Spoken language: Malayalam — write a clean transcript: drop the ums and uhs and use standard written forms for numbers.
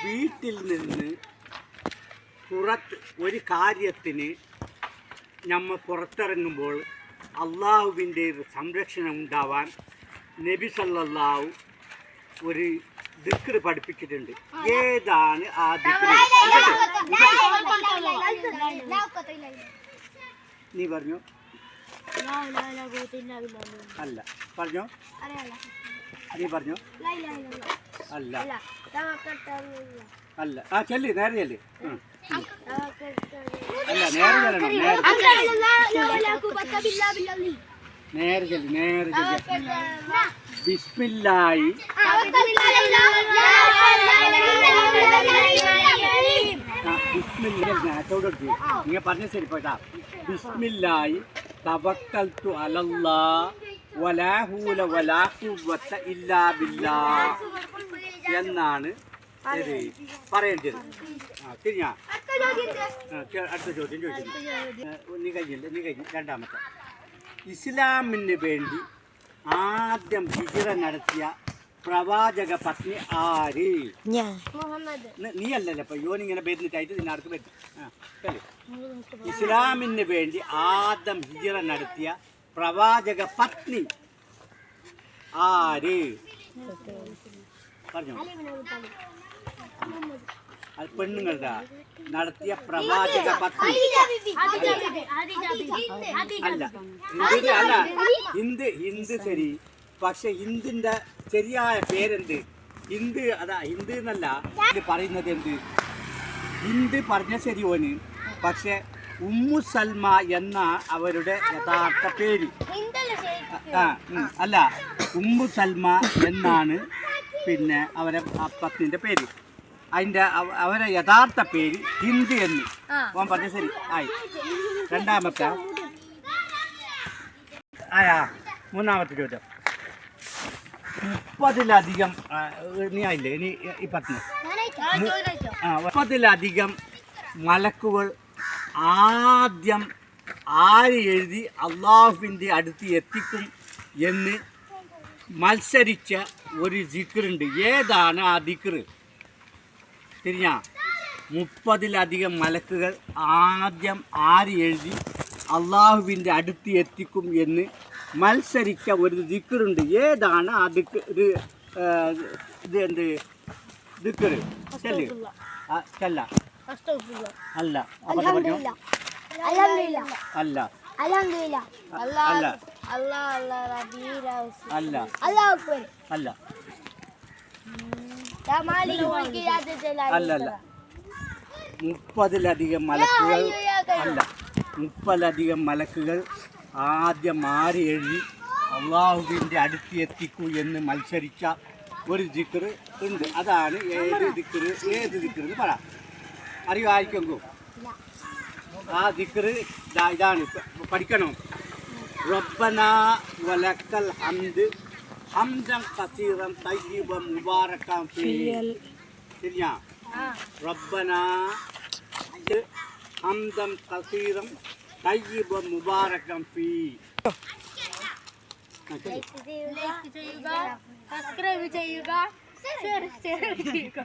വീട്ടിൽ നിന്ന് ഒരു കാര്യത്തിന് നമ്മൾ പുറത്തിറങ്ങുമ്പോൾ അള്ളാഹുവിൻ്റെ സംരക്ഷണം ഉണ്ടാവാൻ നബി സല്ലല്ലാഹു ഒരു ദിക്ർ പഠിപ്പിച്ചിട്ടുണ്ട്. ഏതാണ് ആ ദിക്ർ? നീ പറഞ്ഞോ. അല്ല, പറഞ്ഞോ. നീ പറഞ്ഞോ. അല്ല അല്ല. ആ ചെല്ലി, നേരെ ചെല്ലി. അല്ല, നേരെ ചെല്ലണം. നേരെ ചെല്ലി, നേരെ ചെല്ലി. ബിസ്മില്ലാഹി ഇങ്ങനെ പറഞ്ഞ ശരി പോയിട്ടാ. ബിസ്മില്ലാഹി തവക്കൽതു അലല്ലാഹ് വലാ ഹൂല വലാ ഖുവത ഇല്ലാ ബില്ലാഹ് എന്നാണ് പറയേണ്ടത്. തിരിഞ്ഞാ അടുത്ത ചോദ്യം ചോദിക്കുന്നു. നീ കഴിഞ്ഞു. രണ്ടാമത്തെ, ഇസ്ലാമിന് വേണ്ടി ആദ്യം ഹിജ്റ നടത്തിയ പ്രവാചക പത്നി ആര്? നീ അല്ലല്ലോ. അപ്പൊ യോനിങ്ങനെ വരുന്നിട്ടായിട്ട് നിന്നടുത്ത് പറ്റി. ഇസ്ലാമിന് വേണ്ടി ആദ്യം ഹിജ്റ നടത്തിയ പ്രവാചക പത്നി ആര്? പറഞ്ഞോ. അത് പെണ്ണുങ്ങളുടെ നടത്തിയ പ്രവാചക പത്നി അല്ല. ഹിന്ദ് ശരി. പക്ഷെ ഹിന്ദിന്റെ ശരിയായ പേരെന്ത്? ഹിന്ദ് എന്നല്ല ഇത് പറയുന്നത്. എന്ത് ഹിന്ദ് പറഞ്ഞ ശരി ഓന്. പക്ഷെ ഉമ്മു സൽമ എന്ന അവരുടെ യഥാർത്ഥ പേര്. അല്ല, ഉമ്മു സൽമ എന്നാണ് പിന്നെ അവരെ പത്നിന്റെ പേര്. അതിൻ്റെ അവരെ യഥാർത്ഥ പേര് ഹിന്ദ് എന്ന് ഓൻ പറഞ്ഞ ശരി ആയി. രണ്ടാമത്തെ ആയാ. മൂന്നാമത്തെ ചോദ്യം, 30-ലധികം നീ ആയില്ലേ? ഇനി ഈ പത്നി 30-ലധികം മലക്കുകൾ ആദ്യം ആര് എഴുതി അള്ളാഹുവിൻ്റെ അടുത്ത് എത്തിക്കും എന്ന് മത്സരിച്ച ഒരു ദിക്റുണ്ട്. ഏതാണ് ആ ദിക്ർ? തിരിഞ്ഞാ. 30-ലധികം മലക്കുകൾ ആദ്യം ആര് എഴുതി അള്ളാഹുവിൻ്റെ അടുത്ത് എത്തിക്കും എന്ന് മത്സരിച്ച ഒരു ദിക്റുണ്ട്. ഏതാണ് ആ ദിക്ർ? ഇത് എന്ത് ദിക്ർ? ചെല്ല്. ചെല്ല. അല്ല. പറഞ്ഞോ. അല്ല. അല്ല. അല്ല. അല്ല. അല്ലല്ല. 30-ലധികം മലക്കുകൾ അല്ല. 30-ലധികം മലക്കുകൾ ആദ്യം ആര് എഴുതി അള്ളാഹുവിൻ്റെ അടുത്ത് എത്തിക്കൂ എന്ന് മത്സരിച്ച ഒരു ദിക്ർ ഉണ്ട്. അതാണ് ഏത് ദിക്ർ എന്ന് പറ. അറിയുമായിരിക്കും. ആ ദിക്ർ ഇതാണ്. പഠിക്കണം. റബ്ബനാ വലക്കൽ ഹംദ് ഹംദൻ കസീറൻ തയ്യിബൻ മുബാറകൻ ഫീഹി. ശരിയാ. റബ്ബനാ ഹംദൻ കസീറൻ തയ്യിബൻ മുബാറകൻ ഫീഹി. സബ്സ്ക്രൈബ് ചെയ്യുക, ഷെയർ ചെയ്യുക.